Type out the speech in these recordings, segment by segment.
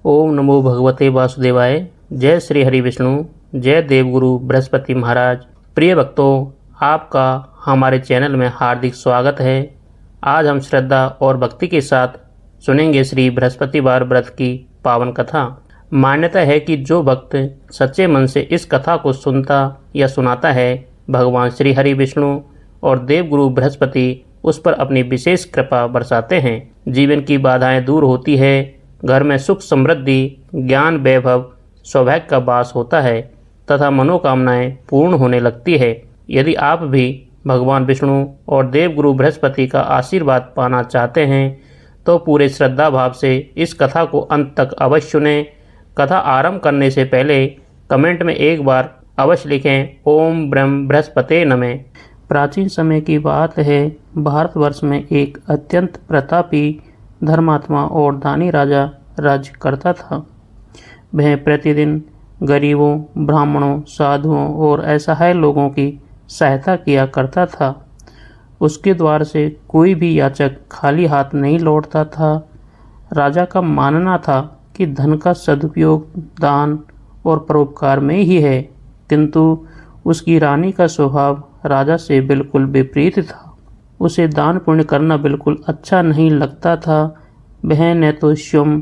ओम नमो भगवते वासुदेवाय। जय श्री हरि विष्णु। जय देवगुरु बृहस्पति महाराज। प्रिय भक्तों, आपका हमारे चैनल में हार्दिक स्वागत है। आज हम श्रद्धा और भक्ति के साथ सुनेंगे श्री बृहस्पतिवार व्रत की पावन कथा। मान्यता है कि जो भक्त सच्चे मन से इस कथा को सुनता या सुनाता है, भगवान श्री हरि विष्णु और देवगुरु बृहस्पति उस पर अपनी विशेष कृपा बरसाते हैं। जीवन की बाधाएं दूर होती है, घर में सुख समृद्धि, ज्ञान, वैभव, सौभाग्य का वास होता है तथा मनोकामनाएं पूर्ण होने लगती है। यदि आप भी भगवान विष्णु और देवगुरु बृहस्पति का आशीर्वाद पाना चाहते हैं तो पूरे श्रद्धा भाव से इस कथा को अंत तक अवश्य सुनें। कथा आरंभ करने से पहले कमेंट में एक बार अवश्य लिखें, ओम ब्रह्म बृहस्पते नमः। प्राचीन समय की बात है, भारतवर्ष में एक अत्यंत प्रतापी, धर्मात्मा और दानी राजा राज्य करता था। वह प्रतिदिन गरीबों, ब्राह्मणों, साधुओं और असहाय लोगों की सहायता किया करता था। उसके द्वार से कोई भी याचक खाली हाथ नहीं लौटता था। राजा का मानना था कि धन का सदुपयोग दान और परोपकार में ही है, किंतु उसकी रानी का स्वभाव राजा से बिल्कुल विपरीत था। उसे दान पुण्य करना बिल्कुल अच्छा नहीं लगता था। वह न तो स्वयं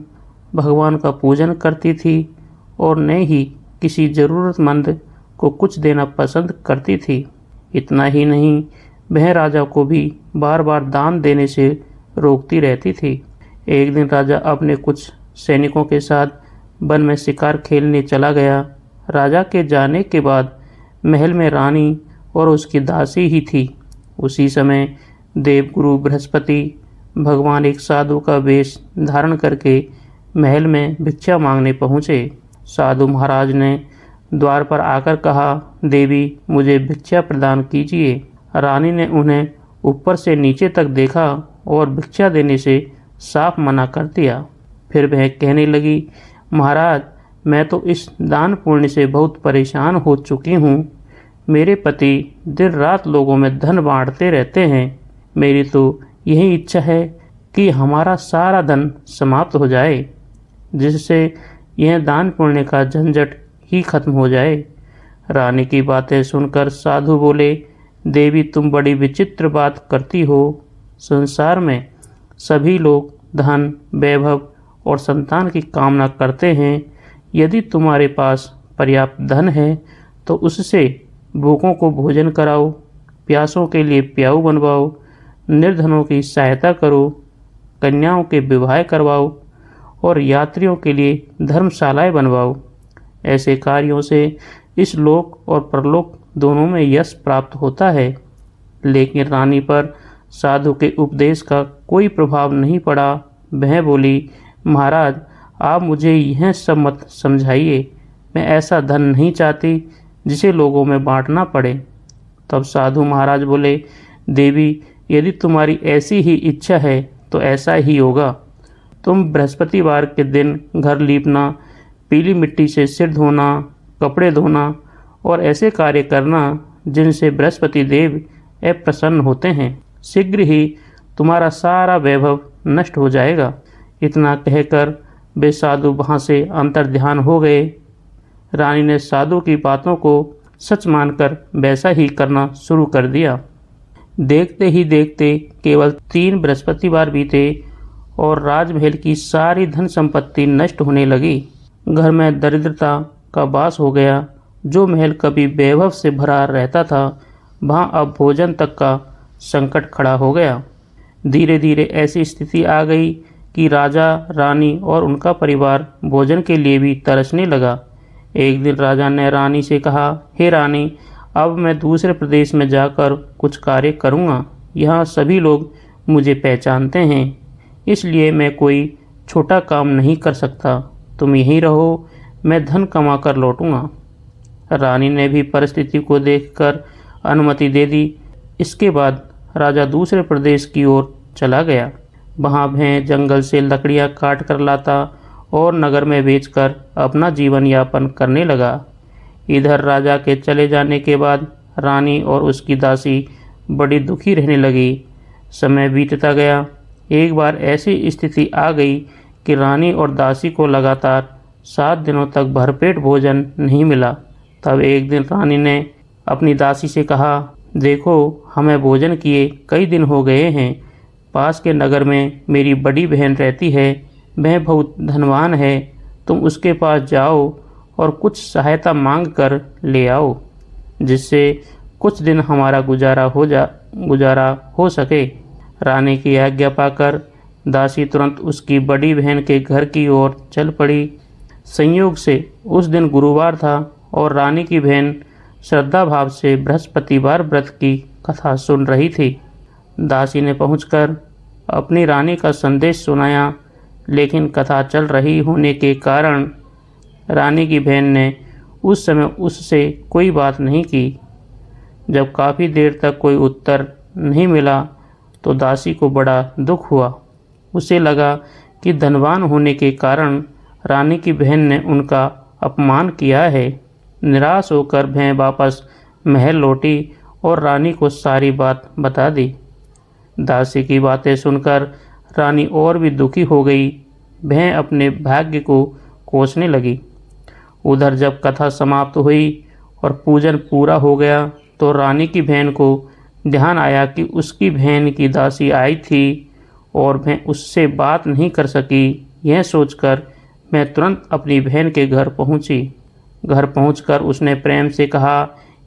भगवान का पूजन करती थी और न ही किसी ज़रूरतमंद को कुछ देना पसंद करती थी। इतना ही नहीं, वह राजा को भी बार बार दान देने से रोकती रहती थी। एक दिन राजा अपने कुछ सैनिकों के साथ वन में शिकार खेलने चला गया। राजा के जाने के बाद महल में रानी और उसकी दासी ही थी। उसी समय देवगुरु बृहस्पति भगवान एक साधु का वेश धारण करके महल में भिक्षा मांगने पहुँचे। साधु महाराज ने द्वार पर आकर कहा, देवी मुझे भिक्षा प्रदान कीजिए। रानी ने उन्हें ऊपर से नीचे तक देखा और भिक्षा देने से साफ मना कर दिया। फिर वह कहने लगी, महाराज मैं तो इस दान पुण्य से बहुत परेशान हो चुकी हूँ। मेरे पति दिन रात लोगों में धन बांटते रहते हैं। मेरी तो यही इच्छा है कि हमारा सारा धन समाप्त हो जाए, जिससे यह दान पुण्य का झंझट ही खत्म हो जाए। रानी की बातें सुनकर साधु बोले, देवी तुम बड़ी विचित्र बात करती हो। संसार में सभी लोग धन, वैभव और संतान की कामना करते हैं। यदि तुम्हारे पास पर्याप्त धन है तो उससे भूखों को भोजन कराओ, प्यासों के लिए प्याऊ बनवाओ, निर्धनों की सहायता करो, कन्याओं के विवाह करवाओ और यात्रियों के लिए धर्मशालाएं बनवाओ। ऐसे कार्यों से इस लोक और परलोक दोनों में यश प्राप्त होता है। लेकिन रानी पर साधु के उपदेश का कोई प्रभाव नहीं पड़ा। वह बोली, महाराज आप मुझे यह सब मत समझाइए। मैं ऐसा धन नहीं चाहती जिसे लोगों में बांटना पड़े। तब साधु महाराज बोले, देवी यदि तुम्हारी ऐसी ही इच्छा है तो ऐसा ही होगा। तुम बृहस्पतिवार के दिन घर लीपना, पीली मिट्टी से सिर धोना, कपड़े धोना और ऐसे कार्य करना जिनसे बृहस्पति देव अप्रसन्न होते हैं। शीघ्र ही तुम्हारा सारा वैभव नष्ट हो जाएगा। इतना कहकर वे साधु वहाँ से अंतर्ध्यान हो गए। रानी ने साधु की बातों को सच मानकर वैसा ही करना शुरू कर दिया। देखते ही देखते केवल 3 बृहस्पतिवार बीते और राजमहल की सारी धन संपत्ति नष्ट होने लगी। घर में दरिद्रता का वास हो गया। जो महल कभी वैभव से भरा रहता था, वहाँ अब भोजन तक का संकट खड़ा हो गया। धीरे धीरे ऐसी स्थिति आ गई कि राजा, रानी और उनका परिवार भोजन के लिए भी तरसने लगा। एक दिन राजा ने रानी से कहा, हे रानी, अब मैं दूसरे प्रदेश में जाकर कुछ कार्य करूँगा। यहाँ सभी लोग मुझे पहचानते हैं, इसलिए मैं कोई छोटा काम नहीं कर सकता। तुम यहीं रहो, मैं धन कमा कर लौटूँगा। रानी ने भी परिस्थिति को देखकर अनुमति दे दी। इसके बाद राजा दूसरे प्रदेश की ओर चला गया। वहाँ वह जंगल से लकड़ियाँ काट कर लाता और नगर में बेचकर अपना जीवन यापन करने लगा। इधर राजा के चले जाने के बाद रानी और उसकी दासी बड़ी दुखी रहने लगी। समय बीतता गया। एक बार ऐसी स्थिति आ गई कि रानी और दासी को लगातार 7 दिनों तक भरपेट भोजन नहीं मिला। तब एक दिन रानी ने अपनी दासी से कहा, देखो, हमें भोजन किए कई दिन हो गए हैं। पास के नगर में मेरी बड़ी बहन रहती है, वह बहुत धनवान है। तुम उसके पास जाओ और कुछ सहायता मांग कर ले आओ, जिससे कुछ दिन हमारा गुजारा हो सके। रानी की आज्ञा पाकर दासी तुरंत उसकी बड़ी बहन के घर की ओर चल पड़ी। संयोग से उस दिन गुरुवार था और रानी की बहन श्रद्धा भाव से बृहस्पतिवार व्रत की कथा सुन रही थी। दासी ने पहुंचकर अपनी रानी का संदेश सुनाया, लेकिन कथा चल रही होने के कारण रानी की बहन ने उस समय उससे कोई बात नहीं की। जब काफ़ी देर तक कोई उत्तर नहीं मिला तो दासी को बड़ा दुख हुआ। उसे लगा कि धनवान होने के कारण रानी की बहन ने उनका अपमान किया है। निराश होकर वह वापस महल लौटी और रानी को सारी बात बता दी। दासी की बातें सुनकर रानी और भी दुखी हो गई। वह अपने भाग्य को कोसने लगी। उधर जब कथा समाप्त हुई और पूजन पूरा हो गया तो रानी की बहन को ध्यान आया कि उसकी बहन की दासी आई थी और वह उससे बात नहीं कर सकी। यह सोचकर मैं तुरंत अपनी बहन के घर पहुंची। घर पहुंचकर उसने प्रेम से कहा,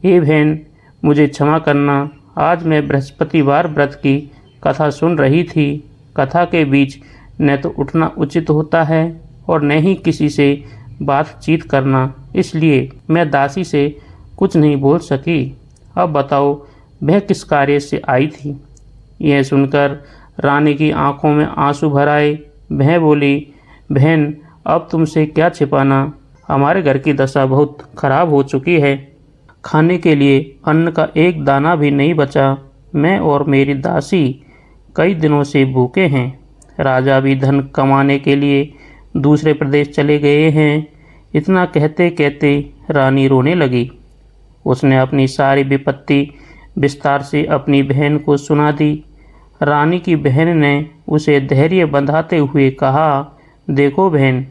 हे बहन, मुझे क्षमा करना। आज मैं बृहस्पतिवार व्रत की कथा सुन रही थी। कथा के बीच न तो उठना उचित होता है और न ही किसी से बातचीत करना, इसलिए मैं दासी से कुछ नहीं बोल सकी। अब बताओ, वह किस कार्य से आई थी? यह सुनकर रानी की आंखों में आंसू भर आए। वह बोली, बहन, अब तुमसे क्या छिपाना, हमारे घर की दशा बहुत खराब हो चुकी है। खाने के लिए अन्न का एक दाना भी नहीं बचा। मैं और मेरी दासी कई दिनों से भूखे हैं। राजा भी धन कमाने के लिए दूसरे प्रदेश चले गए हैं। इतना कहते कहते रानी रोने लगी। उसने अपनी सारी विपत्ति विस्तार से अपनी बहन को सुना दी। रानी की बहन ने उसे धैर्य बंधाते हुए कहा, देखो बहन,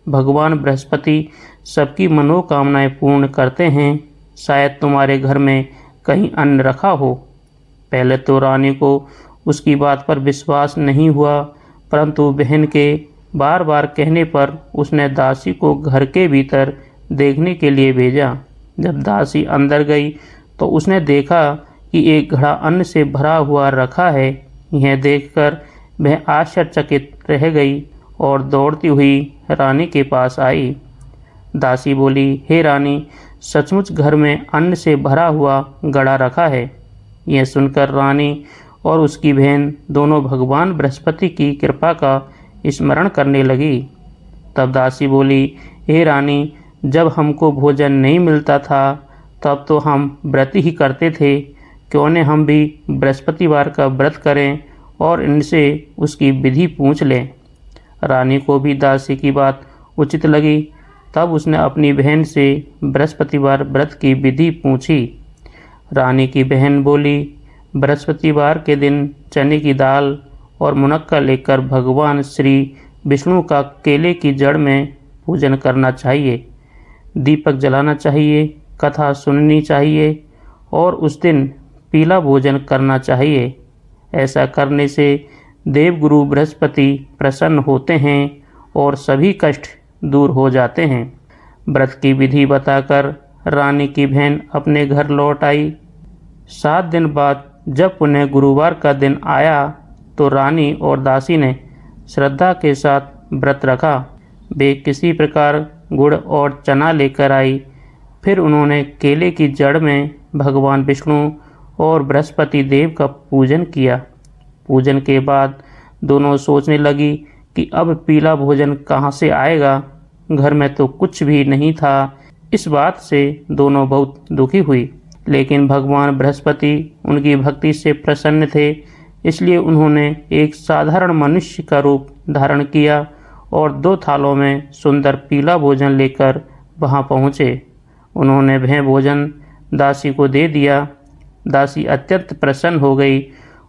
भगवान बृहस्पति सबकी मनोकामनाएं पूर्ण करते हैं। शायद तुम्हारे घर में कहीं अन्न रखा हो। पहले तो रानी को उसकी बात पर विश्वास नहीं हुआ, परंतु बहन के बार बार कहने पर उसने दासी को घर के भीतर देखने के लिए भेजा। जब दासी अंदर गई तो उसने देखा कि एक घड़ा अन्न से भरा हुआ रखा है। यह देखकर वह आश्चर्यचकित रह गई और दौड़ती हुई रानी के पास आई। दासी बोली, हे रानी, सचमुच घर में अन्न से भरा हुआ घड़ा रखा है। यह सुनकर रानी और उसकी बहन दोनों भगवान बृहस्पति की कृपा का स्मरण करने लगी। तब दासी बोली, हे रानी, जब हमको भोजन नहीं मिलता था तब तो हम व्रत ही करते थे। क्यों न हम भी बृहस्पतिवार का व्रत करें और इनसे उसकी विधि पूछ लें। रानी को भी दासी की बात उचित लगी। तब उसने अपनी बहन से बृहस्पतिवार व्रत की विधि पूछी। रानी की बहन बोली, बृहस्पतिवार के दिन चने की दाल और मुनक्का लेकर भगवान श्री विष्णु का केले की जड़ में पूजन करना चाहिए, दीपक जलाना चाहिए, कथा सुननी चाहिए और उस दिन पीला भोजन करना चाहिए। ऐसा करने से देवगुरु बृहस्पति प्रसन्न होते हैं और सभी कष्ट दूर हो जाते हैं। व्रत की विधि बताकर रानी की बहन अपने घर लौट आई। 7 दिन बाद जब पुनः गुरुवार का दिन आया तो रानी और दासी ने श्रद्धा के साथ व्रत रखा। वे किसी प्रकार गुड़ और चना लेकर आई। फिर उन्होंने केले की जड़ में भगवान विष्णु और बृहस्पति देव का पूजन किया। पूजन के बाद दोनों सोचने लगी कि अब पीला भोजन कहाँ से आएगा, घर में तो कुछ भी नहीं था। इस बात से दोनों बहुत दुखी हुई, लेकिन भगवान बृहस्पति उनकी भक्ति से प्रसन्न थे, इसलिए उन्होंने एक साधारण मनुष्य का रूप धारण किया और 2 थालों में सुंदर पीला भोजन लेकर वहां पहुँचे। उन्होंने वह भोजन दासी को दे दिया। दासी अत्यंत प्रसन्न हो गई।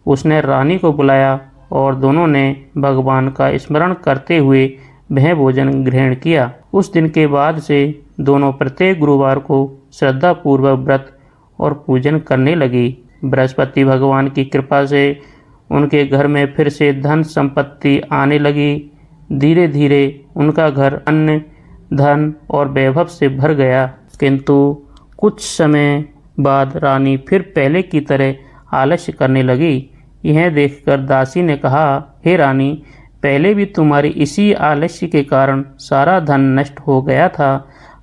उसने रानी को बुलाया और दोनों ने भगवान का स्मरण करते हुए वह भोजन ग्रहण किया। उस दिन के बाद से दोनों प्रत्येक गुरुवार को श्रद्धा पूर्वक व्रत और पूजन करने लगी। बृहस्पति भगवान की कृपा से उनके घर में फिर से धन संपत्ति आने लगी। धीरे धीरे उनका घर अन्न, धन और वैभव से भर गया। किंतु कुछ समय बाद रानी फिर पहले की तरह आलस्य करने लगी। यह देखकर दासी ने कहा, हे रानी, पहले भी तुम्हारी इसी आलस्य के कारण सारा धन नष्ट हो गया था।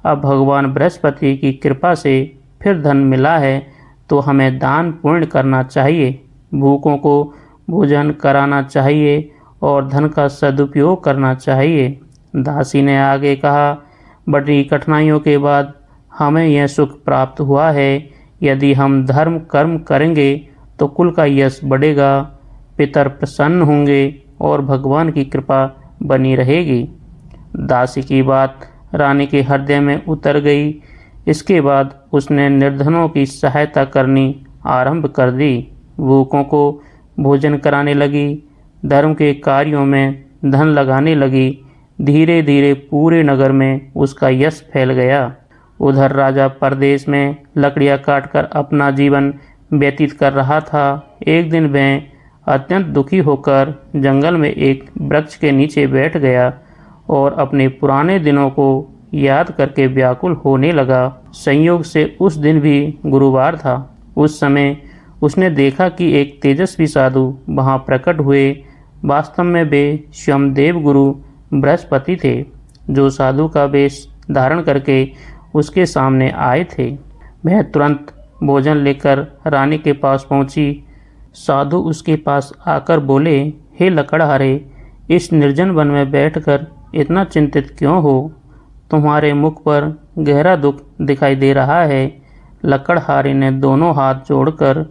अब भगवान बृहस्पति की कृपा से फिर धन मिला है तो हमें दान पुण्य करना चाहिए, भूखों को भोजन कराना चाहिए और धन का सदुपयोग करना चाहिए। दासी ने आगे कहा, बड़ी कठिनाइयों के बाद हमें यह सुख प्राप्त हुआ है। यदि हम धर्म कर्म करेंगे तो कुल का यश बढ़ेगा, पितर प्रसन्न होंगे और भगवान की कृपा बनी रहेगी। दासी की बात रानी के हृदय में उतर गई। इसके बाद उसने निर्धनों की सहायता करनी आरंभ कर दी, भूखों को भोजन कराने लगी, धर्म के कार्यों में धन लगाने लगी। धीरे धीरे पूरे नगर में उसका यश फैल गया। उधर राजा परदेश में लकड़ियां काटकर अपना जीवन व्यतीत कर रहा था। एक दिन वह अत्यंत दुखी होकर जंगल में एक वृक्ष के नीचे बैठ गया और अपने पुराने दिनों को याद करके व्याकुल होने लगा। संयोग से उस दिन भी गुरुवार था। उस समय उसने देखा कि एक तेजस्वी साधु वहां प्रकट हुए। वास्तव में वे स्वयं देव गुरु बृहस्पति थे, जो साधु का वेश धारण करके उसके सामने आए थे। वह तुरंत भोजन लेकर रानी के पास पहुंची। साधु उसके पास आकर बोले, हे लकड़हारे, इस निर्जन वन में बैठकर इतना चिंतित क्यों हो? तुम्हारे मुख पर गहरा दुख दिखाई दे रहा है। लकड़हारे ने दोनों हाथ जोड़कर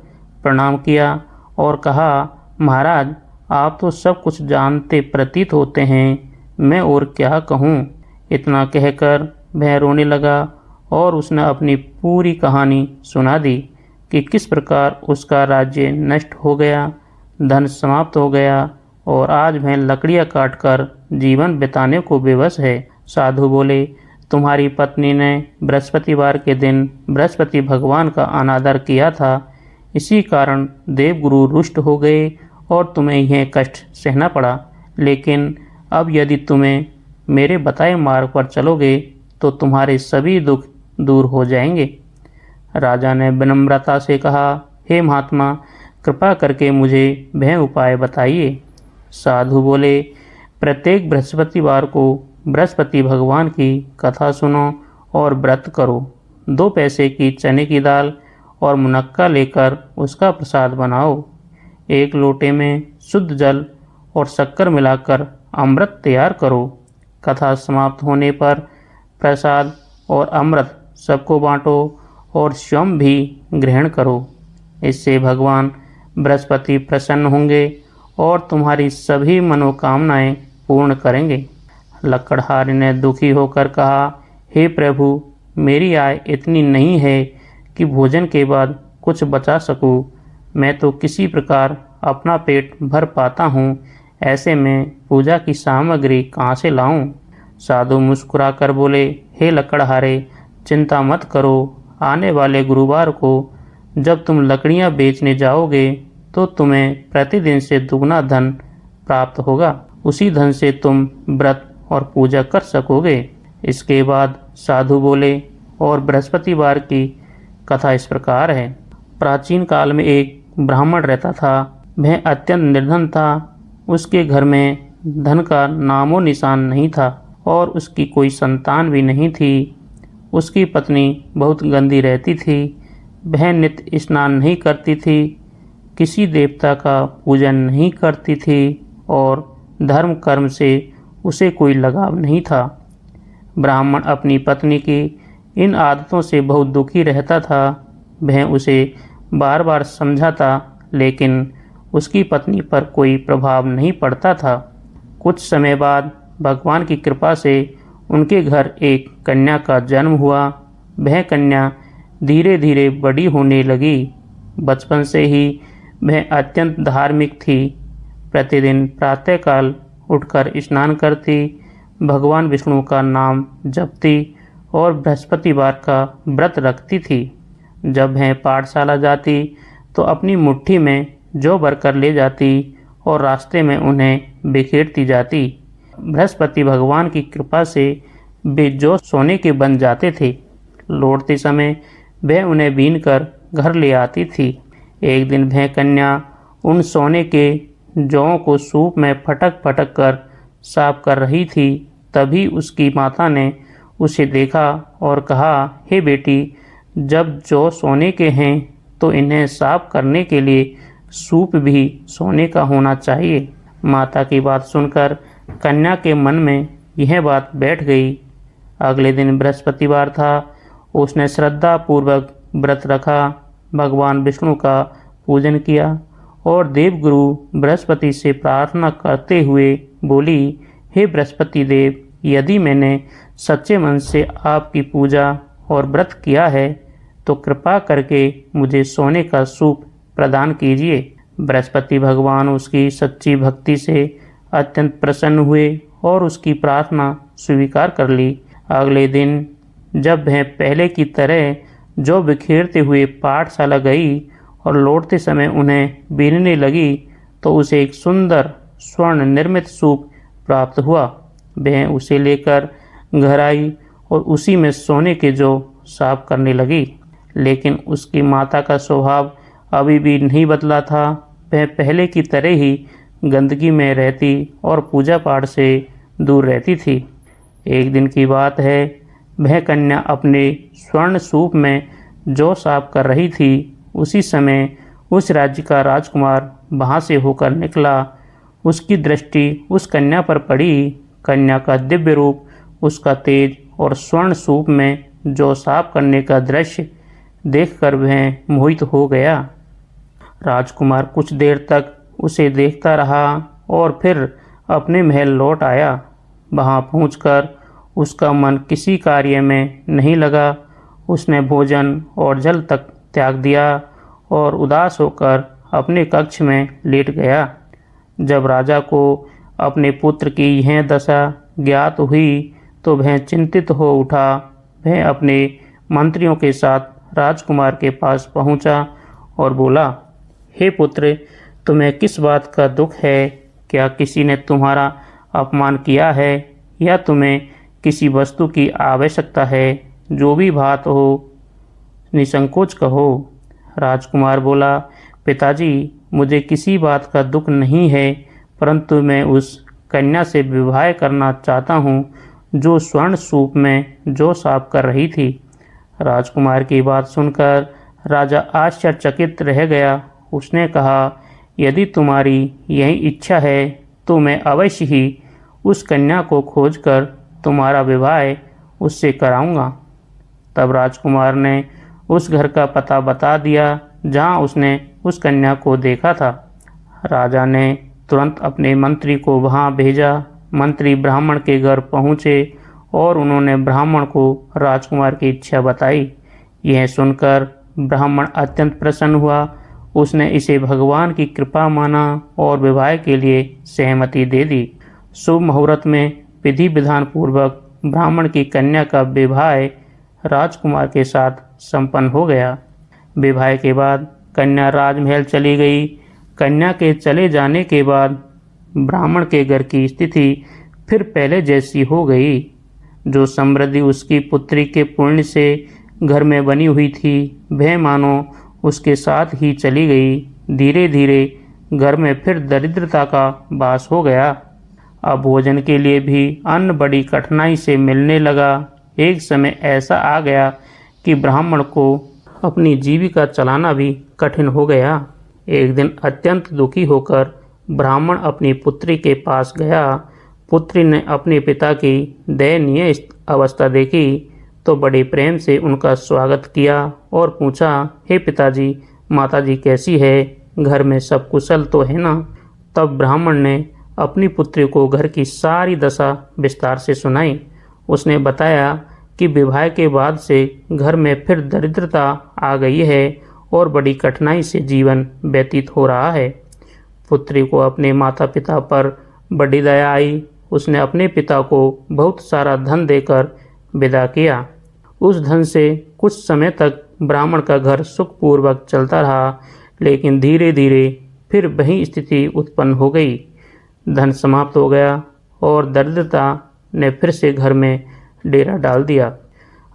प्रणाम किया और कहा, महाराज, आप तो सब कुछ जानते प्रतीत होते हैं, मैं और क्या कहूँ। इतना कहकर वह रोने लगा और उसने अपनी पूरी कहानी सुना दी कि किस प्रकार उसका राज्य नष्ट हो गया, धन समाप्त हो गया और आज वह लकड़ियां काटकर जीवन बिताने को विवश है। साधु बोले, तुम्हारी पत्नी ने बृहस्पतिवार के दिन बृहस्पति भगवान का अनादर किया था, इसी कारण देवगुरु रुष्ट हो गए और तुम्हें यह कष्ट सहना पड़ा। लेकिन अब यदि तुम्हें मेरे बताए मार्ग पर चलोगे तो तुम्हारे सभी दुख दूर हो जाएंगे। राजा ने विनम्रता से कहा, हे महात्मा, कृपा करके मुझे वह उपाय बताइए। साधु बोले, प्रत्येक बृहस्पतिवार को बृहस्पति भगवान की कथा सुनो और व्रत करो। 2 पैसे की चने की दाल और मुनक्का लेकर उसका प्रसाद बनाओ। 1 लोटे में शुद्ध जल और शक्कर मिलाकर अमृत तैयार करो। कथा समाप्त होने पर प्रसाद और अमृत सबको बांटो और स्वयं भी ग्रहण करो। इससे भगवान बृहस्पति प्रसन्न होंगे और तुम्हारी सभी मनोकामनाएं पूर्ण करेंगे। लकड़हारे ने दुखी होकर कहा, हे प्रभु, मेरी आय इतनी नहीं है कि भोजन के बाद कुछ बचा सकूं। मैं तो किसी प्रकार अपना पेट भर पाता हूँ, ऐसे में पूजा की सामग्री कहाँ से लाऊं? साधु मुस्कुरा कर बोले, हे लकड़हारे, चिंता मत करो। आने वाले गुरुवार को जब तुम लकड़ियां बेचने जाओगे तो तुम्हें प्रतिदिन से दुगना धन प्राप्त होगा। उसी धन से तुम व्रत और पूजा कर सकोगे। इसके बाद साधु बोले, और बृहस्पतिवार की कथा इस प्रकार है। प्राचीन काल में एक ब्राह्मण रहता था। वह अत्यंत निर्धन था। उसके घर में धन का नामो निशान नहीं था और उसकी कोई संतान भी नहीं थी। उसकी पत्नी बहुत गंदी रहती थी। वह नित्य स्नान नहीं करती थी, किसी देवता का पूजन नहीं करती थी और धर्म कर्म से उसे कोई लगाव नहीं था। ब्राह्मण अपनी पत्नी की इन आदतों से बहुत दुखी रहता था। वह उसे बार बार समझाता, लेकिन उसकी पत्नी पर कोई प्रभाव नहीं पड़ता था। कुछ समय बाद भगवान की कृपा से उनके घर एक कन्या का जन्म हुआ। वह कन्या धीरे धीरे बड़ी होने लगी। बचपन से ही वह अत्यंत धार्मिक थी। प्रतिदिन प्रातःकाल उठकर स्नान करती, भगवान विष्णु का नाम जपती और बृहस्पतिवार का व्रत रखती थी। जब वह पाठशाला जाती तो अपनी मुट्ठी में जौ भरकर ले जाती और रास्ते में उन्हें बिखेरती जाती। बृहस्पति भगवान की कृपा से वे जौ सोने के बन जाते थे। लौटते समय वह उन्हें बीनकर घर ले आती थी। एक दिन वह कन्या उन सोने के जौं को सूप में फटक फटक कर साफ कर रही थी। तभी उसकी माता ने उसे देखा और कहा, हे बेटी, जब जौ सोने के हैं तो इन्हें साफ करने के लिए सूप भी सोने का होना चाहिए। माता की बात सुनकर कन्या के मन में यह बात बैठ गई। अगले दिन बृहस्पतिवार था। उसने श्रद्धा पूर्वक व्रत रखा, भगवान विष्णु का पूजन किया और देवगुरु बृहस्पति से प्रार्थना करते हुए बोली, हे बृहस्पति देव, यदि मैंने सच्चे मन से आपकी पूजा और व्रत किया है तो कृपा करके मुझे सोने का सूप प्रदान कीजिए। बृहस्पति भगवान उसकी सच्ची भक्ति से अत्यंत प्रसन्न हुए और उसकी प्रार्थना स्वीकार कर ली। अगले दिन जब वह पहले की तरह जौ बिखेरते हुए पाठशाला गई और लौटते समय उन्हें बीनने लगी तो उसे एक सुंदर स्वर्ण निर्मित सूप प्राप्त हुआ। वह उसे लेकर घर आई और उसी में सोने के जौ साफ करने लगी। लेकिन उसकी माता का स्वभाव अभी भी नहीं बदला था। वह पहले की तरह ही गंदगी में रहती और पूजा पाठ से दूर रहती थी। एक दिन की बात है, वह कन्या अपने स्वर्ण सूप में जौ साफ कर रही थी। उसी समय उस राज्य का राजकुमार वहाँ से होकर निकला। उसकी दृष्टि उस कन्या पर पड़ी। कन्या का दिव्य रूप, उसका तेज और स्वर्ण सूप में जौ साफ करने का दृश्य देखकर वह मोहित हो गया। राजकुमार कुछ देर तक उसे देखता रहा और फिर अपने महल लौट आया। वहाँ पहुंचकर उसका मन किसी कार्य में नहीं लगा। उसने भोजन और जल तक त्याग दिया और उदास होकर अपने कक्ष में लेट गया। जब राजा को अपने पुत्र की यह दशा ज्ञात हुई तो वह चिंतित हो उठा। वह अपने मंत्रियों के साथ राजकुमार के पास पहुंचा और बोला, हे पुत्र, तुम्हें किस बात का दुख है? क्या किसी ने तुम्हारा अपमान किया है या तुम्हें किसी वस्तु की आवश्यकता है? जो भी बात हो, निसंकोच कहो। राजकुमार बोला, पिताजी, मुझे किसी बात का दुख नहीं है, परंतु मैं उस कन्या से विवाह करना चाहता हूँ जो स्वर्ण सूप में जौ साफ कर रही थी। राजकुमार की बात सुनकर राजा आश्चर्यचकित रह गया। उसने कहा, यदि तुम्हारी यही इच्छा है तो मैं अवश्य ही उस कन्या को खोजकर तुम्हारा विवाह उससे कराऊंगा। तब राजकुमार ने उस घर का पता बता दिया जहां उसने उस कन्या को देखा था। राजा ने तुरंत अपने मंत्री को वहां भेजा। मंत्री ब्राह्मण के घर पहुंचे और उन्होंने ब्राह्मण को राजकुमार की इच्छा बताई। यह सुनकर ब्राह्मण अत्यंत प्रसन्न हुआ। उसने इसे भगवान की कृपा माना और विवाह के लिए सहमति दे दी। शुभ मुहूर्त में विधि विधान पूर्वक ब्राह्मण की कन्या का विवाह राजकुमार के साथ संपन्न हो गया। विवाह के बाद कन्या राजमहल चली गई। कन्या के चले जाने के बाद ब्राह्मण के घर की स्थिति फिर पहले जैसी हो गई। जो समृद्धि उसकी पुत्री के पुण्य से घर में बनी हुई थी, वह मानो उसके साथ ही चली गई। धीरे धीरे घर में फिर दरिद्रता का वास हो गया। अब भोजन के लिए भी अन्न बड़ी कठिनाई से मिलने लगा। एक समय ऐसा आ गया कि ब्राह्मण को अपनी जीविका चलाना भी कठिन हो गया। एक दिन अत्यंत दुखी होकर ब्राह्मण अपनी पुत्री के पास गया। पुत्री ने अपने पिता की दयनीय अवस्था देखी तो बड़े प्रेम से उनका स्वागत किया और पूछा, हे पिताजी, माताजी कैसी है? घर में सब कुशल तो है ना? तब ब्राह्मण ने अपनी पुत्री को घर की सारी दशा विस्तार से सुनाई। उसने बताया कि विवाह के बाद से घर में फिर दरिद्रता आ गई है और बड़ी कठिनाई से जीवन व्यतीत हो रहा है। पुत्री को अपने माता पिता पर बड़ी दया आई। उसने अपने पिता को बहुत सारा धन देकर विदा किया। उस धन से कुछ समय तक ब्राह्मण का घर सुखपूर्वक चलता रहा, लेकिन धीरे धीरे फिर वही स्थिति उत्पन्न हो गई। धन समाप्त हो गया और दरिद्रता ने फिर से घर में डेरा डाल दिया।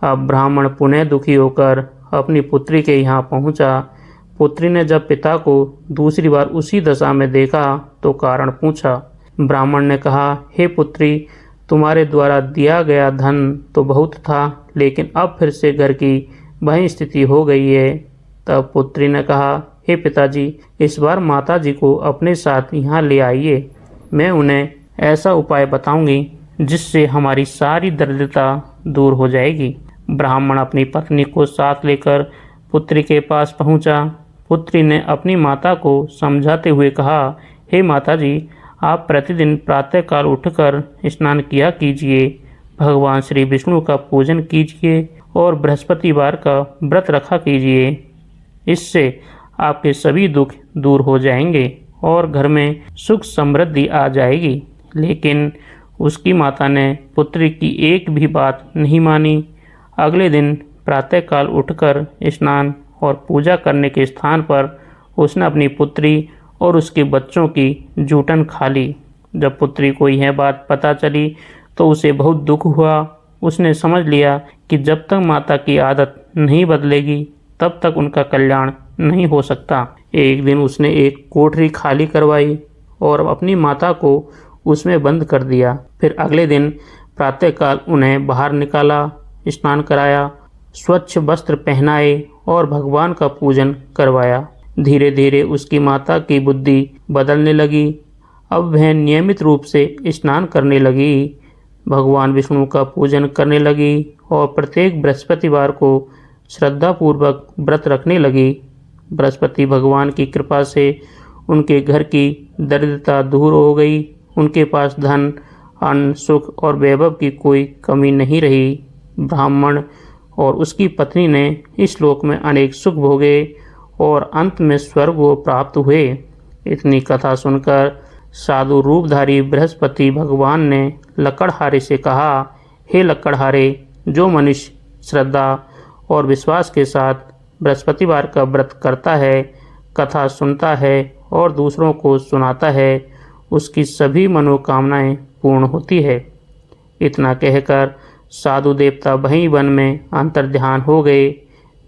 अब ब्राह्मण पुनः दुखी होकर अपनी पुत्री के यहाँ पहुँचा। पुत्री ने जब पिता को दूसरी बार उसी दशा में देखा तो कारण पूछा। ब्राह्मण ने कहा, हे पुत्री, तुम्हारे द्वारा दिया गया धन तो बहुत था, लेकिन अब फिर से घर की वही स्थिति हो गई है। तब पुत्री ने कहा, हे पिताजी, इस बार माताजी को अपने साथ यहाँ ले आइए। मैं उन्हें ऐसा उपाय बताऊंगी जिससे हमारी सारी दरिद्रता दूर हो जाएगी। ब्राह्मण अपनी पत्नी को साथ लेकर पुत्री के पास पहुंचा। पुत्री ने अपनी माता को समझाते हुए कहा, हे माताजी, आप प्रतिदिन प्रातःकाल उठकर स्नान किया कीजिए, भगवान श्री विष्णु का पूजन कीजिए और बृहस्पतिवार का व्रत रखा कीजिए। इससे आपके सभी दुख दूर हो जाएंगे और घर में सुख समृद्धि आ जाएगी। लेकिन उसकी माता ने पुत्री की एक भी बात नहीं मानी। अगले दिन प्रातःकाल उठकर स्नान और पूजा करने के स्थान पर उसने अपनी पुत्री और उसके बच्चों की जूठन खा ली। जब पुत्री को यह बात पता चली तो उसे बहुत दुख हुआ। उसने समझ लिया कि जब तक माता की आदत नहीं बदलेगी तब तक उनका कल्याण नहीं हो सकता। एक दिन उसने एक कोठरी खाली करवाई और अपनी माता को उसमें बंद कर दिया। फिर अगले दिन प्रातःकाल उन्हें बाहर निकाला, स्नान कराया, स्वच्छ वस्त्र पहनाए और भगवान का पूजन करवाया। धीरे धीरे उसकी माता की बुद्धि बदलने लगी। अब वह नियमित रूप से स्नान करने लगी, भगवान विष्णु का पूजन करने लगी और प्रत्येक बृहस्पतिवार को श्रद्धापूर्वक व्रत रखने लगी। बृहस्पति भगवान की कृपा से उनके घर की दरिद्रता दूर हो गई। उनके पास धन, अन्न, सुख और वैभव की कोई कमी नहीं रही। ब्राह्मण और उसकी पत्नी ने इस लोक में अनेक सुख भोगे और अंत में स्वर्ग को प्राप्त हुए। इतनी कथा सुनकर साधु रूपधारी बृहस्पति भगवान ने लकड़हारे से कहा, हे लकड़हारे, जो मनुष्य श्रद्धा और विश्वास के साथ बृहस्पतिवार का व्रत करता है, कथा सुनता है और दूसरों को सुनाता है, उसकी सभी मनोकामनाएं पूर्ण होती है। इतना कहकर साधु देवता वहीं वन में अंतर्ध्यान हो गए।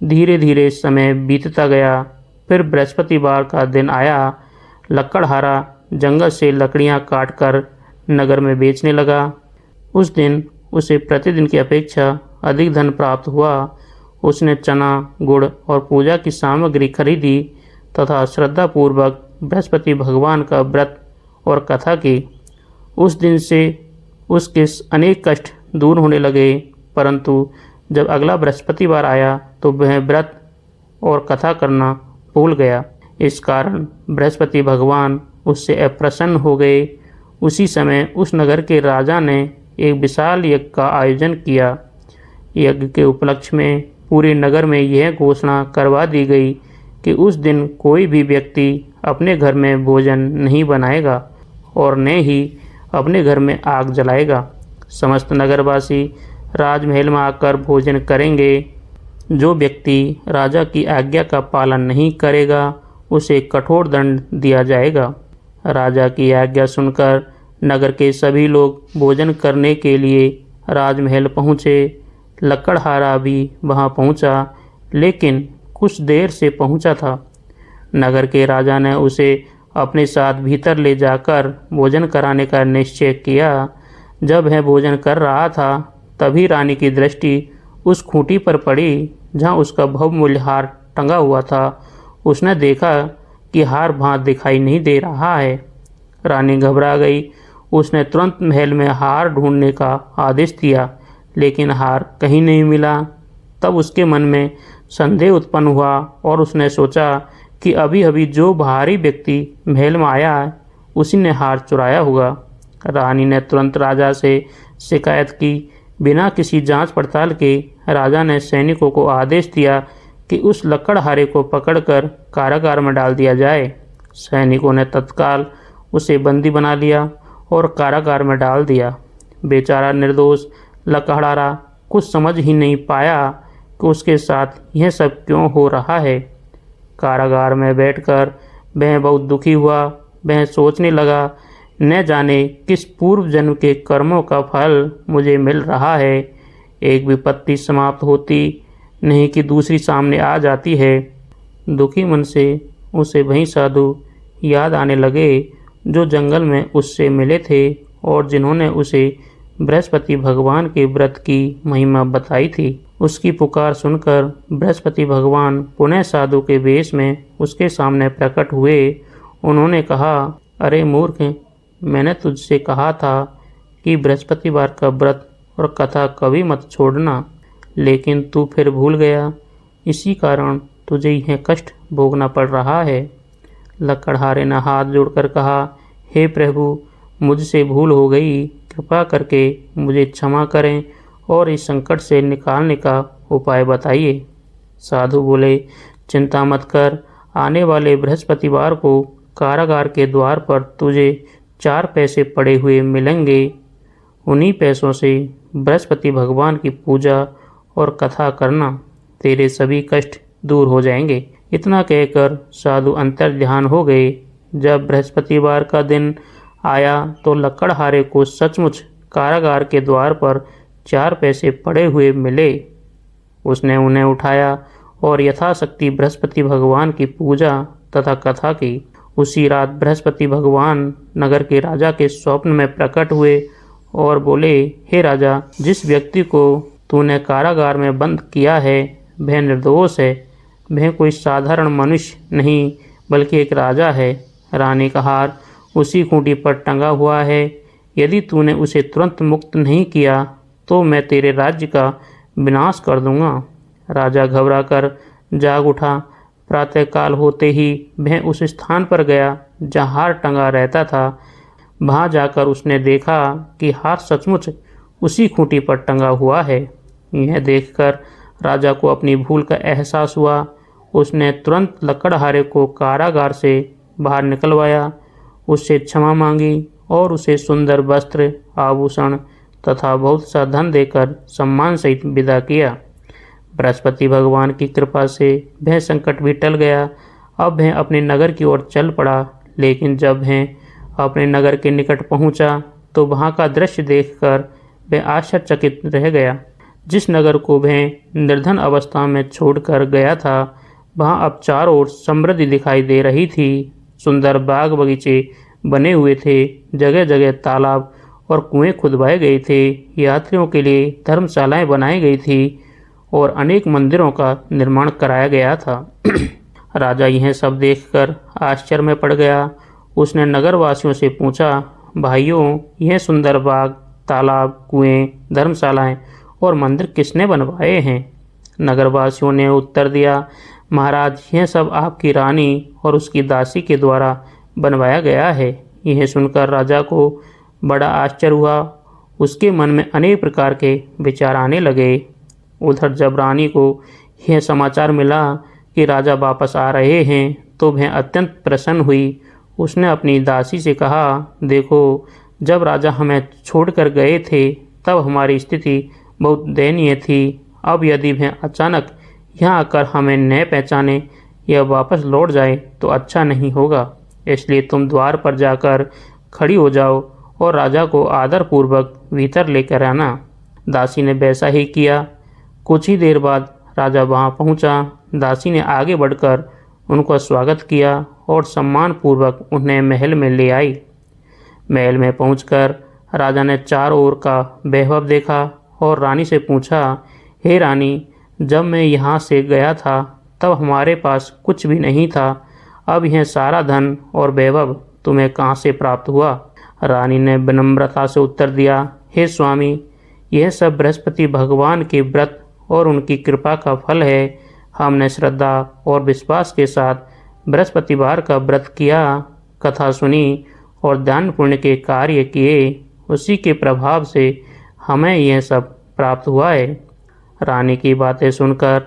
धीरे धीरे समय बीतता गया। फिर बृहस्पतिवार का दिन आया। लकड़हारा जंगल से लकड़ियां काटकर नगर में बेचने लगा। उस दिन उसे प्रतिदिन की अपेक्षा अधिक धन प्राप्त हुआ। उसने चना, गुड़ और पूजा की सामग्री खरीदी तथा श्रद्धापूर्वक बृहस्पति भगवान का व्रत और कथा की। उस दिन से उसके अनेक कष्ट दूर होने लगे। परंतु जब अगला बृहस्पतिवार आया तो वह व्रत और कथा करना भूल गया। इस कारण बृहस्पति भगवान उससे अप्रसन्न हो गए। उसी समय उस नगर के राजा ने एक विशाल यज्ञ का आयोजन किया। यज्ञ के उपलक्ष्य में पूरे नगर में यह घोषणा करवा दी गई कि उस दिन कोई भी व्यक्ति अपने घर में भोजन नहीं बनाएगा और न ही अपने घर में आग जलाएगा। समस्त नगरवासी राजमहल में आकर भोजन करेंगे। जो व्यक्ति राजा की आज्ञा का पालन नहीं करेगा उसे कठोर दंड दिया जाएगा। राजा की आज्ञा सुनकर नगर के सभी लोग भोजन करने के लिए राजमहल पहुँचे। लकड़हारा भी वहाँ पहुँचा, लेकिन कुछ देर से पहुँचा था। नगर के राजा ने उसे अपने साथ भीतर ले जाकर भोजन कराने का निश्चय किया। जब वह भोजन कर रहा था तभी रानी की दृष्टि उस खूंटी पर पड़ी जहाँ उसका बहुमूल्य हार टंगा हुआ था। उसने देखा कि हार वहाँ दिखाई नहीं दे रहा है। रानी घबरा गई। उसने तुरंत महल में हार ढूंढने का आदेश दिया, लेकिन हार कहीं नहीं मिला। तब उसके मन में संदेह उत्पन्न हुआ और उसने सोचा कि अभी अभी जो बाहरी व्यक्ति महल में आया है उसी ने हार चुराया होगा। रानी ने तुरंत राजा से शिकायत की। बिना किसी जांच पड़ताल के राजा ने सैनिकों को आदेश दिया कि उस लकड़हारे को पकड़कर कारागार में डाल दिया जाए। सैनिकों ने तत्काल उसे बंदी बना लिया और कारागार में डाल दिया। बेचारा निर्दोष लकड़हारा कुछ समझ ही नहीं पाया कि उसके साथ यह सब क्यों हो रहा है। कारागार में बैठकर वह बहुत दुखी हुआ। वह सोचने लगा, न जाने किस पूर्व जन्म के कर्मों का फल मुझे मिल रहा है। एक विपत्ति समाप्त होती नहीं कि दूसरी सामने आ जाती है। दुखी मन से उसे वही साधु याद आने लगे जो जंगल में उससे मिले थे और जिन्होंने उसे बृहस्पति भगवान के व्रत की महिमा बताई थी। उसकी पुकार सुनकर बृहस्पति भगवान पुनः साधु के वेश में उसके सामने प्रकट हुए। उन्होंने कहा, अरे मूर्ख, मैंने तुझसे कहा था कि बृहस्पतिवार का व्रत और कथा कभी मत छोड़ना, लेकिन तू फिर भूल गया। इसी कारण तुझे यह कष्ट भोगना पड़ रहा है। लकड़हारे ने हाथ जोड़कर कहा, हे प्रभु, मुझसे भूल हो गई, कृपा करके मुझे क्षमा करें और इस संकट से निकालने का उपाय बताइए। साधु बोले, चिंता मत कर, आने वाले बृहस्पतिवार को कारागार के द्वार पर तुझे 4 पैसे पड़े हुए मिलेंगे। उन्हीं पैसों से बृहस्पति भगवान की पूजा और कथा करना, तेरे सभी कष्ट दूर हो जाएंगे। इतना कहकर साधु अंतर्ध्यान हो गए। जब बृहस्पतिवार का दिन आया तो लकड़हारे को सचमुच कारागार के द्वार पर 4 पैसे पड़े हुए मिले। उसने उन्हें उठाया और यथाशक्ति बृहस्पति भगवान की पूजा तथा कथा की। उसी रात बृहस्पति भगवान नगर के राजा के स्वप्न में प्रकट हुए और बोले, हे राजा, जिस व्यक्ति को तूने कारागार में बंद किया है वह निर्दोष है। वह कोई साधारण मनुष्य नहीं बल्कि एक राजा है। रानी का हार उसी खूंटी पर टंगा हुआ है। यदि तूने उसे तुरंत मुक्त नहीं किया तो मैं तेरे राज्य का विनाश कर दूंगा। राजा घबराकर जाग उठा। प्रातःकाल होते ही वह उस स्थान पर गया जहाँ हार टंगा रहता था। वहाँ जाकर उसने देखा कि हार सचमुच उसी खूंटी पर टंगा हुआ है। यह देखकर राजा को अपनी भूल का एहसास हुआ। उसने तुरंत लकड़हारे को कारागार से बाहर निकलवाया, उससे क्षमा मांगी और उसे सुंदर वस्त्र, आभूषण तथा बहुत सा धन देकर सम्मान सहित विदा किया। बृहस्पति भगवान की कृपा से वह संकट भी टल गया। अब वह अपने नगर की ओर चल पड़ा। लेकिन जब वह अपने नगर के निकट पहुंचा तो वहां का दृश्य देखकर वह आश्चर्यचकित रह गया। जिस नगर को वह निर्धन अवस्था में छोड़कर गया था वहां अब चारों ओर समृद्धि दिखाई दे रही थी। सुंदर बाग बगीचे बने हुए थे, जगह जगह तालाब और कुएं खुदवाए गए थे। यात्रियों के लिए धर्मशालाएं बनाई गई थी और अनेक मंदिरों का निर्माण कराया गया था। राजा यह सब देखकर आश्चर्य में पड़ गया। उसने नगरवासियों से पूछा, भाइयों, यह सुंदर बाग, तालाब, कुएं, धर्मशालाएं और मंदिर किसने बनवाए हैं? नगरवासियों ने उत्तर दिया, महाराज, यह सब आपकी रानी और उसकी दासी के द्वारा बनवाया गया है। यह सुनकर राजा को बड़ा आश्चर्य हुआ। उसके मन में अनेक प्रकार के विचार आने लगे। उधर जब रानी को यह समाचार मिला कि राजा वापस आ रहे हैं तो वह अत्यंत प्रसन्न हुई। उसने अपनी दासी से कहा, देखो, जब राजा हमें छोड़कर गए थे तब हमारी स्थिति बहुत दयनीय थी। अब यदि वह अचानक यहाँ आकर हमें न पहचाने या वापस लौट जाए तो अच्छा नहीं होगा। इसलिए तुम द्वार पर जाकर खड़ी हो जाओ और राजा को आदरपूर्वक भीतर लेकर आना। दासी ने वैसा ही किया। कुछ ही देर बाद राजा वहाँ पहुँचा। दासी ने आगे बढ़कर उनका स्वागत किया और सम्मानपूर्वक उन्हें महल में ले आई। महल में पहुंचकर राजा ने चारों ओर का वैभव देखा और रानी से पूछा, हे रानी, जब मैं यहाँ से गया था तब हमारे पास कुछ भी नहीं था। अब यह सारा धन और वैभव तुम्हें कहाँ से प्राप्त हुआ? रानी ने विनम्रता से उत्तर दिया, हे स्वामी, यह सब बृहस्पति भगवान के व्रत और उनकी कृपा का फल है। हमने श्रद्धा और विश्वास के साथ बृहस्पतिवार का व्रत किया, कथा सुनी और दान पुण्य के कार्य किए। उसी के प्रभाव से हमें यह सब प्राप्त हुआ है। रानी की बातें सुनकर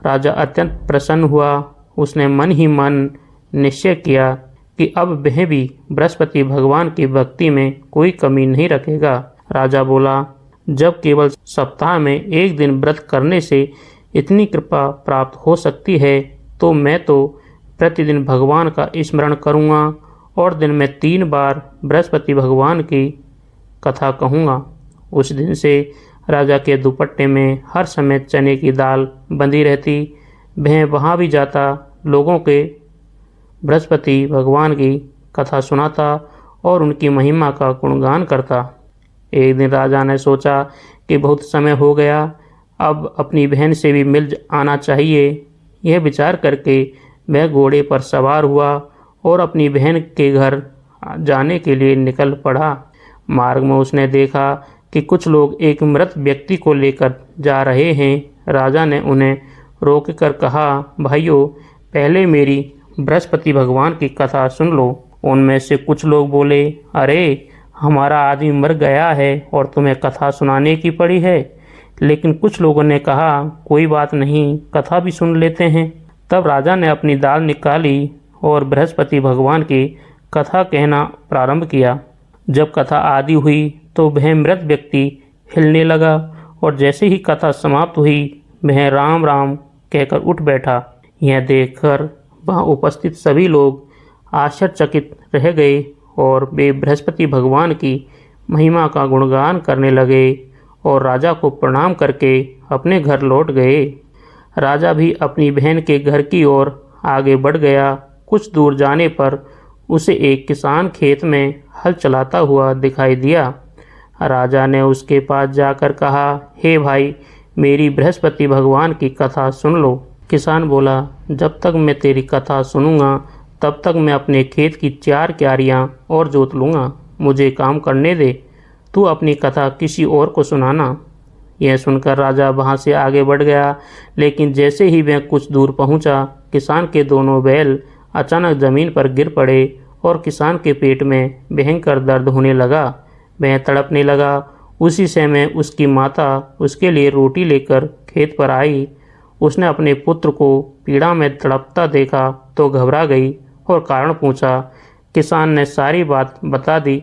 राजा अत्यंत प्रसन्न हुआ। उसने मन ही मन निश्चय किया कि अब वह भी बृहस्पति भगवान की भक्ति में कोई कमी नहीं रखेगा। राजा बोला, जब केवल सप्ताह में एक दिन व्रत करने से इतनी कृपा प्राप्त हो सकती है तो मैं तो प्रतिदिन भगवान का स्मरण करूँगा और दिन में 3 बार बृहस्पति भगवान की कथा कहूँगा। उस दिन से राजा के दुपट्टे में हर समय चने की दाल बंधी रहती। वह वहाँ भी जाता, लोगों के बृहस्पति भगवान की कथा सुनाता और उनकी महिमा का गुणगान करता। एक दिन राजा ने सोचा कि बहुत समय हो गया, अब अपनी बहन से भी मिल आना चाहिए। यह विचार करके वह घोड़े पर सवार हुआ और अपनी बहन के घर जाने के लिए निकल पड़ा। मार्ग में उसने देखा कि कुछ लोग एक मृत व्यक्ति को लेकर जा रहे हैं। राजा ने उन्हें रोककर कहा, भाइयों, पहले मेरी बृहस्पति भगवान की कथा सुन लो। उनमें से कुछ लोग बोले, अरे, हमारा आदमी मर गया है और तुम्हें कथा सुनाने की पड़ी है। लेकिन कुछ लोगों ने कहा, कोई बात नहीं, कथा भी सुन लेते हैं। तब राजा ने अपनी दाल निकाली और बृहस्पति भगवान की कथा कहना प्रारंभ किया। जब कथा आदि हुई तो वह मृत व्यक्ति हिलने लगा और जैसे ही कथा समाप्त हुई वह राम राम कहकर उठ बैठा। यह देखकर वहाँ उपस्थित सभी लोग आश्चर्यचकित रह गए और वे बृहस्पति भगवान की महिमा का गुणगान करने लगे और राजा को प्रणाम करके अपने घर लौट गए। राजा भी अपनी बहन के घर की ओर आगे बढ़ गया। कुछ दूर जाने पर उसे एक किसान खेत में हल चलाता हुआ दिखाई दिया। राजा ने उसके पास जाकर कहा, हे भाई, मेरी बृहस्पति भगवान की कथा सुन लो। किसान बोला, जब तक मैं तेरी कथा सुनूंगा तब तक मैं अपने खेत की 4 क्यारियां और जोत लूँगा। मुझे काम करने दे, तू अपनी कथा किसी और को सुनाना। यह सुनकर राजा वहाँ से आगे बढ़ गया, लेकिन जैसे ही वह कुछ दूर पहुँचा, किसान के दोनों बैल अचानक ज़मीन पर गिर पड़े और किसान के पेट में भयंकर दर्द होने लगा। वह तड़पने लगा। उसी समय उसकी माता उसके लिए रोटी लेकर खेत पर आई। उसने अपने पुत्र को पीड़ा में तड़पता देखा तो घबरा गई और कारण पूछा। किसान ने सारी बात बता दी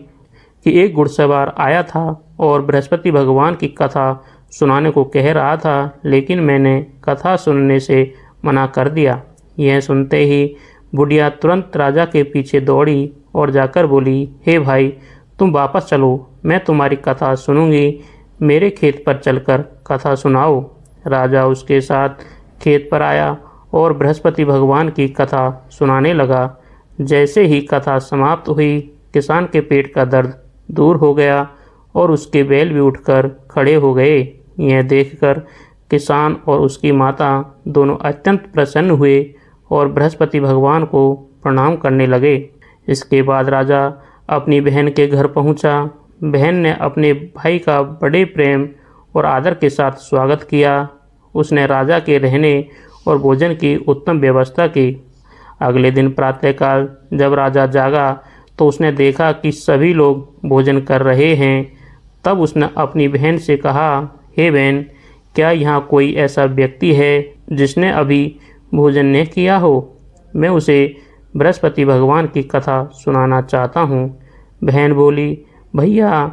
कि एक घुड़सवार आया था और बृहस्पति भगवान की कथा सुनाने को कह रहा था, लेकिन मैंने कथा सुनने से मना कर दिया। यह सुनते ही बुढ़िया तुरंत राजा के पीछे दौड़ी और जाकर बोली, हे भाई, तुम वापस चलो, मैं तुम्हारी कथा सुनूंगी। मेरे खेत पर चलकर कथा सुनाओ। राजा उसके साथ खेत पर आया और बृहस्पति भगवान की कथा सुनाने लगा। जैसे ही कथा समाप्त हुई, किसान के पेट का दर्द दूर हो गया और उसके बैल भी उठकर खड़े हो गए। यह देखकर किसान और उसकी माता दोनों अत्यंत प्रसन्न हुए और बृहस्पति भगवान को प्रणाम करने लगे। इसके बाद राजा अपनी बहन के घर पहुंचा। बहन ने अपने भाई का बड़े प्रेम और आदर के साथ स्वागत किया। उसने राजा के रहने और भोजन की उत्तम व्यवस्था की। अगले दिन प्रातःकाल जब राजा जागा तो उसने देखा कि सभी लोग भोजन कर रहे हैं। तब उसने अपनी बहन से कहा, हे बहन, क्या यहाँ कोई ऐसा व्यक्ति है जिसने अभी भोजन नहीं किया हो? मैं उसे बृहस्पति भगवान की कथा सुनाना चाहता हूँ। बहन बोली, भैया,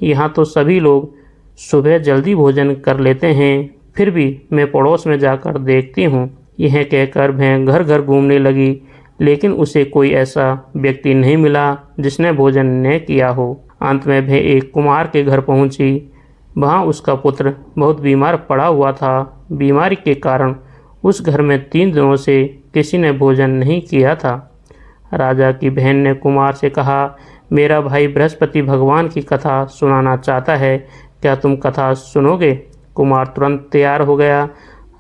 यहाँ तो सभी लोग सुबह जल्दी भोजन कर लेते हैं, फिर भी मैं पड़ोस में जाकर देखती हूँ। यह कहकर वह घर घर घूमने लगी, लेकिन उसे कोई ऐसा व्यक्ति नहीं मिला जिसने भोजन न किया हो। अंत में वह एक कुम्हार के घर पहुँची। वहाँ उसका पुत्र बहुत बीमार पड़ा हुआ था। बीमारी के कारण उस घर में 3 दिनों से किसी ने भोजन नहीं किया था। राजा की बहन ने कुमार से कहा, मेरा भाई बृहस्पति भगवान की कथा सुनाना चाहता है, क्या तुम कथा सुनोगे? कुमार तुरंत तैयार हो गया।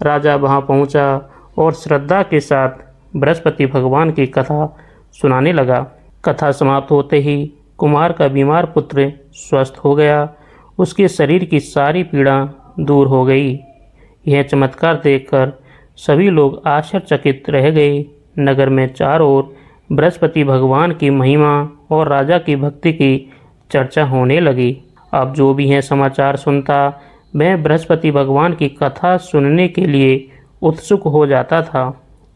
राजा वहाँ पहुँचा और श्रद्धा के साथ बृहस्पति भगवान की कथा सुनाने लगा। कथा समाप्त होते ही कुमार का बीमार पुत्र स्वस्थ हो गया। उसके शरीर की सारी पीड़ा दूर हो गई। यह चमत्कार देखकर सभी लोग आश्चर्यचकित रह गए। नगर में चारों ओर बृहस्पति भगवान की महिमा और राजा की भक्ति की चर्चा होने लगी। अब जो भी है समाचार सुनता, वह बृहस्पति भगवान की कथा सुनने के लिए उत्सुक हो जाता था।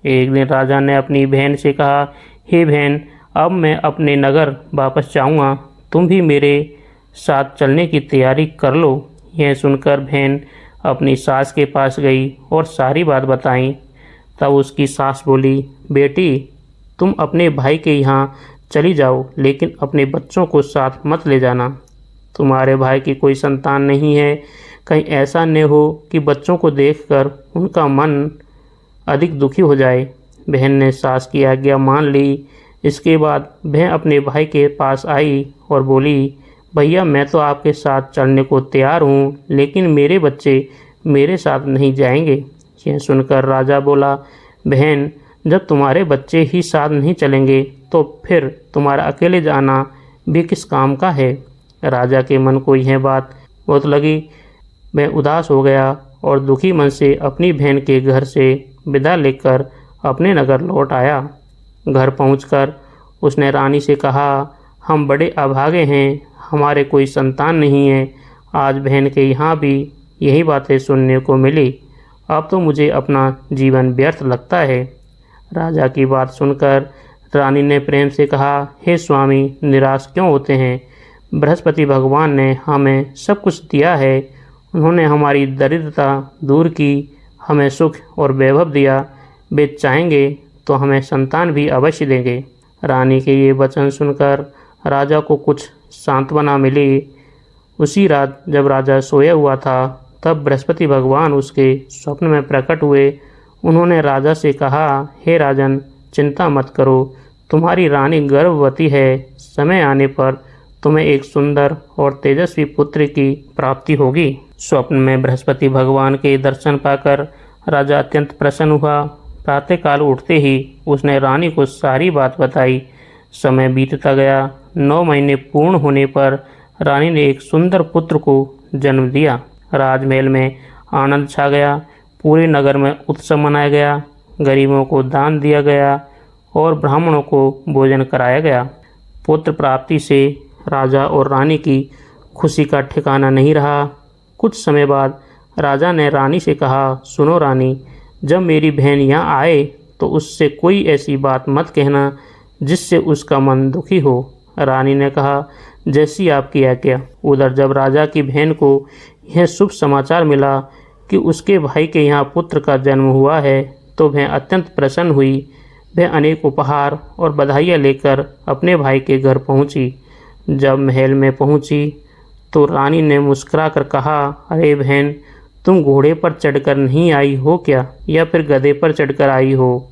एक दिन राजा ने अपनी बहन से कहा, हे बहन, अब मैं अपने नगर वापस जाऊंगा, तुम भी मेरे साथ चलने की तैयारी कर लो। यह सुनकर बहन अपनी सास के पास गई और सारी बात बताई। तब उसकी सास बोली, बेटी तुम अपने भाई के यहाँ चली जाओ, लेकिन अपने बच्चों को साथ मत ले जाना। तुम्हारे भाई की कोई संतान नहीं है, कहीं ऐसा न हो कि बच्चों को देखकर उनका मन अधिक दुखी हो जाए। बहन ने सास की आज्ञा मान ली। इसके बाद वह अपने भाई के पास आई और बोली, भैया मैं तो आपके साथ चलने को तैयार हूँ, लेकिन मेरे बच्चे मेरे साथ नहीं जाएंगे। यह सुनकर राजा बोला, बहन जब तुम्हारे बच्चे ही साथ नहीं चलेंगे तो फिर तुम्हारा अकेले जाना भी किस काम का है। राजा के मन को यह बात बहुत लगी। वह उदास हो गया और दुखी मन से अपनी बहन के घर से विदा लेकर अपने नगर लौट आया। घर पहुंचकर उसने रानी से कहा, हम बड़े अभागे हैं, हमारे कोई संतान नहीं है। आज बहन के यहाँ भी यही बातें सुनने को मिली। अब तो मुझे अपना जीवन व्यर्थ लगता है। राजा की बात सुनकर रानी ने प्रेम से कहा, हे स्वामी निराश क्यों होते हैं? बृहस्पति भगवान ने हमें सब कुछ दिया है। उन्होंने हमारी दरिद्रता दूर की, हमें सुख और वैभव दिया। वे चाहेंगे तो हमें संतान भी अवश्य देंगे। रानी के ये वचन सुनकर राजा को कुछ सांत्वना मिली। उसी रात जब राजा सोया हुआ था तब बृहस्पति भगवान उसके स्वप्न में प्रकट हुए। उन्होंने राजा से कहा, हे राजन चिंता मत करो, तुम्हारी रानी गर्भवती है। समय आने पर तुम्हें एक सुंदर और तेजस्वी पुत्र की प्राप्ति होगी। स्वप्न में बृहस्पति भगवान के दर्शन पाकर राजा अत्यंत प्रसन्न हुआ। प्रातःकाल उठते ही उसने रानी को सारी बात बताई। समय बीतता गया। 9 महीने पूर्ण होने पर रानी ने एक सुंदर पुत्र को जन्म दिया। राजमहल में आनंद छा गया। पूरे नगर में उत्सव मनाया गया। गरीबों को दान दिया गया और ब्राह्मणों को भोजन कराया गया। पुत्र प्राप्ति से राजा और रानी की खुशी का ठिकाना नहीं रहा। कुछ समय बाद राजा ने रानी से कहा, सुनो रानी, जब मेरी बहन यहाँ आए तो उससे कोई ऐसी बात मत कहना जिससे उसका मन दुखी हो। रानी ने कहा, जैसी आपकी आज्ञा। उधर जब राजा की बहन को यह शुभ समाचार मिला कि उसके भाई के यहाँ पुत्र का जन्म हुआ है तो वह अत्यंत प्रसन्न हुई। वह अनेक उपहार और बधाइयाँ लेकर अपने भाई के घर पहुँची। जब महल में पहुँची तो रानी ने मुस्कुराकर कहा, अरे बहन, तुम घोड़े पर चढ़कर नहीं आई हो क्या, या फिर गधे पर चढ़कर आई हो?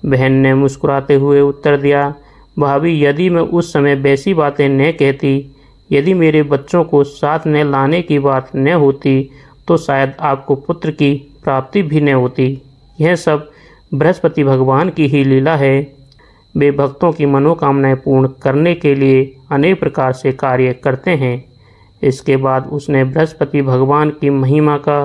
बहन ने मुस्कुराते हुए उत्तर दिया, भाभी यदि मैं उस समय वैसी बातें न कहती, यदि मेरे बच्चों को साथ न लाने की बात न होती तो शायद आपको पुत्र की प्राप्ति भी न होती। यह सब बृहस्पति भगवान की ही लीला है। वे भक्तों की मनोकामनाएं पूर्ण करने के लिए अनेक प्रकार से कार्य करते हैं। इसके बाद उसने बृहस्पति भगवान की महिमा का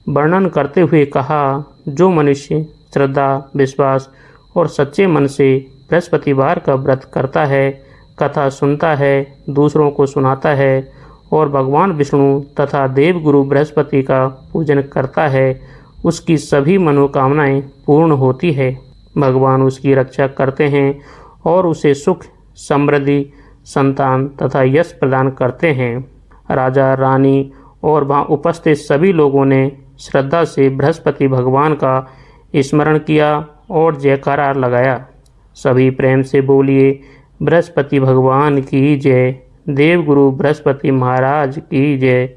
वर्णन करते हुए कहा, जो मनुष्य श्रद्धा, विश्वास और सच्चे मन से बृहस्पतिवार का व्रत करता है, कथा सुनता है, दूसरों को सुनाता है और भगवान विष्णु तथा देवगुरु बृहस्पति का पूजन करता है, उसकी सभी मनोकामनाएं पूर्ण होती है। भगवान उसकी रक्षा करते हैं और उसे सुख, समृद्धि, संतान तथा यश प्रदान करते हैं। राजा, रानी और वहाँ उपस्थित सभी लोगों ने श्रद्धा से बृहस्पति भगवान का स्मरण किया और जयकारा लगाया। सभी प्रेम से बोलिए, बृहस्पति भगवान की जय, देवगुरु बृहस्पति महाराज की जय।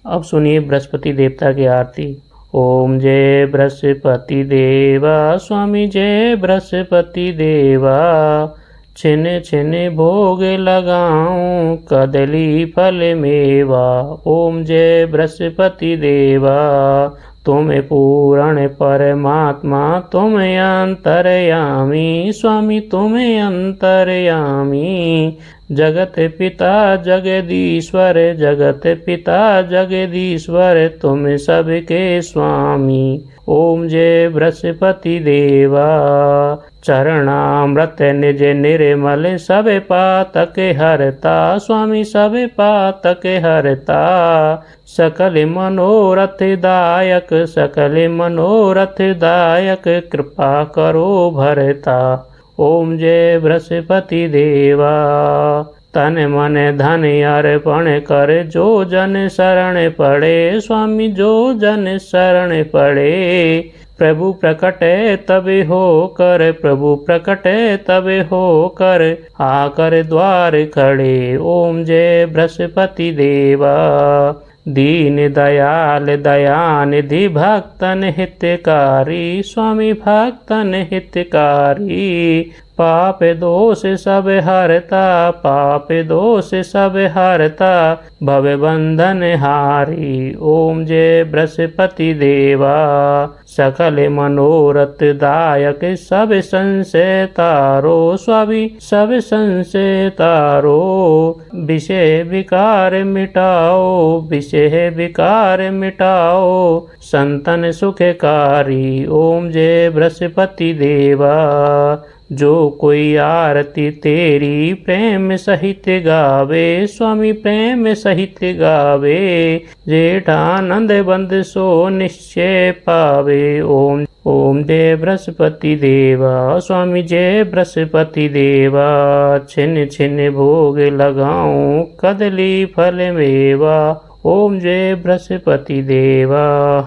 अब सुनिए बृहस्पति देवता की आरती। ओम जय बृहस्पति देवा, स्वामी जय बृहस्पति देवा। छिन छिन भोग लगाऊं, कदली फल मेवा। ओम जय बृहस्पति देवा, तुम पूर्ण परमात्मा, तुम अंतर्यामी। स्वामी तुम अंतर्यामी। जगत पिता जगदीश्वर, जगत पिता जगदीश्वर, तुम सबके स्वामी। ओम जय बृहस्पति देवा। चरणामृत निज निर्मल, सब पातक हरता। स्वामी सब पातक हरता। सकल मनोरथ दायक, सकल मनोरथ दायक, कृपा करो भरता। ओम जय बृहस्पति देवा। तन मन धन अर्पण कर, जो जन शरण पड़े स्वामी, जो जन शरण पड़े। प्रभु प्रकट तब हो कर, प्रभु प्रकट तब हो कर, आकर द्वार खड़े। ओम जय बृहस्पति देवा। दीन दयाल दयानिधि, भक्तन हितकारी स्वामी, भक्तन हितकारी। पाप दोष सब हरता, पाप दोष सब हरता, भव बंधन हारी। ओम जय बृहस्पति देवा। सकल मनोरथ दायक, सब संशय तारो स्वामी, सब संशय तारो। विषय विकार मिटाओ, विषय विकार मिटाओ, संतन सुखकारी। ओम जय बृहस्पति देवा। जो कोई आरती तेरी प्रेम सहित गावे स्वामी, प्रेम सहित गावे, जेठानंद बंद सो निश्चय पावे। ओम जय बृहस्पति देवा स्वामी, जय बृहस्पति देवा। छिन छिन भोग लगाऊं, कदली फल मेवा। ओम जय बृहस्पति देवा।